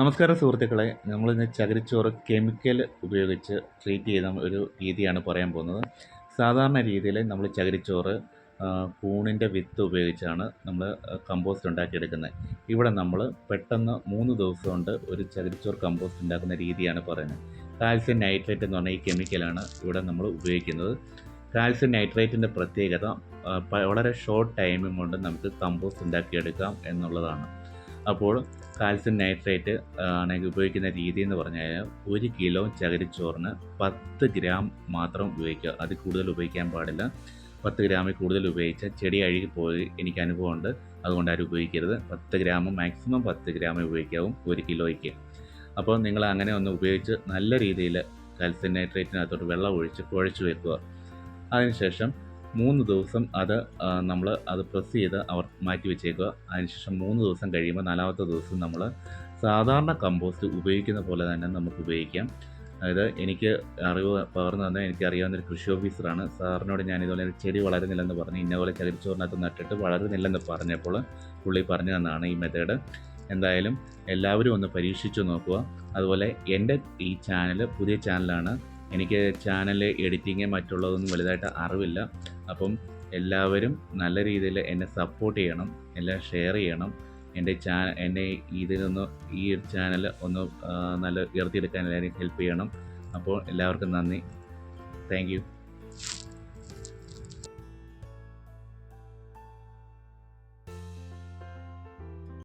നമസ്കാരം സുഹൃത്തുക്കളെ, നമ്മളിന്ന് ചകിരിച്ചോറ് കെമിക്കൽ ഉപയോഗിച്ച് ട്രീറ്റ് ചെയ്യുന്ന ഒരു രീതിയാണ് പറയാൻ പോകുന്നത്. സാധാരണ രീതിയിൽ നമ്മൾ ചകിരിച്ചോറ് കൂണിൻ്റെ വിത്ത് ഉപയോഗിച്ചാണ് നമ്മൾ കമ്പോസ്റ്റ് ഉണ്ടാക്കിയെടുക്കുന്നത്. ഇവിടെ നമ്മൾ പെട്ടെന്ന് 3 ദിവസം കൊണ്ട് ഒരു ചകിരിച്ചോറ് കമ്പോസ്റ്റ് ഉണ്ടാക്കുന്ന രീതിയാണ് പറയുന്നത്. കാൽസ്യം നൈട്രേറ്റ് എന്ന് പറഞ്ഞ ഈ കെമിക്കലാണ് ഇവിടെ നമ്മൾ ഉപയോഗിക്കുന്നത്. കാൽസ്യം നൈട്രേറ്റിൻ്റെ പ്രത്യേകത വളരെ ഷോർട്ട് ടൈമും കൊണ്ട് നമുക്ക് കമ്പോസ്റ്റ് ഉണ്ടാക്കിയെടുക്കാം എന്നുള്ളതാണ്. അപ്പോൾ കാൽസ്യം നൈട്രേറ്റ് ആണെങ്കിൽ ഉപയോഗിക്കുന്ന രീതി എന്ന് പറഞ്ഞു കഴിഞ്ഞാൽ 1 കിലോ ചകിരിച്ചോറിന് 10 ഗ്രാം മാത്രം ഉപയോഗിക്കുക. അതിൽ കൂടുതൽ ഉപയോഗിക്കാൻ പാടില്ല. 10 ഗ്രാമിൽ കൂടുതൽ ഉപയോഗിച്ചാൽ ചെടി അഴുകിപ്പോയി എനിക്ക് അനുഭവമുണ്ട്. അതുകൊണ്ട് ആരും ഉപയോഗിക്കരുത്. 10 ഗ്രാം മാക്സിമം 10 ഗ്രാമേ ഉപയോഗിക്കാവും 1 കിലോയ്ക്ക്. അപ്പോൾ നിങ്ങൾ അങ്ങനെ ഒന്ന് ഉപയോഗിച്ച് നല്ല രീതിയിൽ കാൽസ്യം നൈട്രേറ്റിനകത്തോട്ട് വെള്ളം ഒഴിച്ച് കുഴച്ച് വെക്കുക. അതിനുശേഷം 3 ദിവസം നമ്മൾ അത് പ്രസ് ചെയ്ത് മാറ്റി വെച്ചേക്കുക. അതിനുശേഷം 3 ദിവസം കഴിയുമ്പോൾ 4-ാമത്തെ ദിവസം നമ്മൾ സാധാരണ കമ്പോസ്റ്റ് ഉപയോഗിക്കുന്ന പോലെ തന്നെ നമുക്ക് ഉപയോഗിക്കാം. അതായത് എനിക്ക് അറിവ് പകർന്നു തന്ന എനിക്കറിയാവുന്നൊരു കൃഷി ഓഫീസറാണ്. സാറിനോട് ഞാൻ ഇതുപോലെ ചെടി വളരുന്നില്ലെന്ന് പറഞ്ഞ് ഇന്നപോലെ ചകിരിച്ചോറിനകത്ത് നട്ടിട്ട് വളരുന്നില്ലെന്ന് പറഞ്ഞപ്പോൾ പുള്ളി പറഞ്ഞു തന്നതാണ് ഈ മെത്തേഡ്. എന്തായാലും എല്ലാവരും ഒന്ന് പരീക്ഷിച്ചു നോക്കുക. അതുപോലെ എൻ്റെ ഈ ചാനൽ പുതിയ ചാനലാണ്. എനിക്ക് ചാനൽ എഡിറ്റിങ് മറ്റുള്ളതൊന്നും വലുതായിട്ട് അറിവില്ല. അപ്പം എല്ലാവരും നല്ല രീതിയിൽ എന്നെ സപ്പോർട്ട് ചെയ്യണം, എല്ലാം ഷെയർ ചെയ്യണം. എന്നെ ഇതിനൊന്ന് ഈ ഒരു ചാനൽ ഒന്ന് നല്ല ഉയർത്തിയെടുക്കാൻ എല്ലാവരും ഹെൽപ്പ് ചെയ്യണം. അപ്പോൾ എല്ലാവർക്കും നന്ദി. Thank you.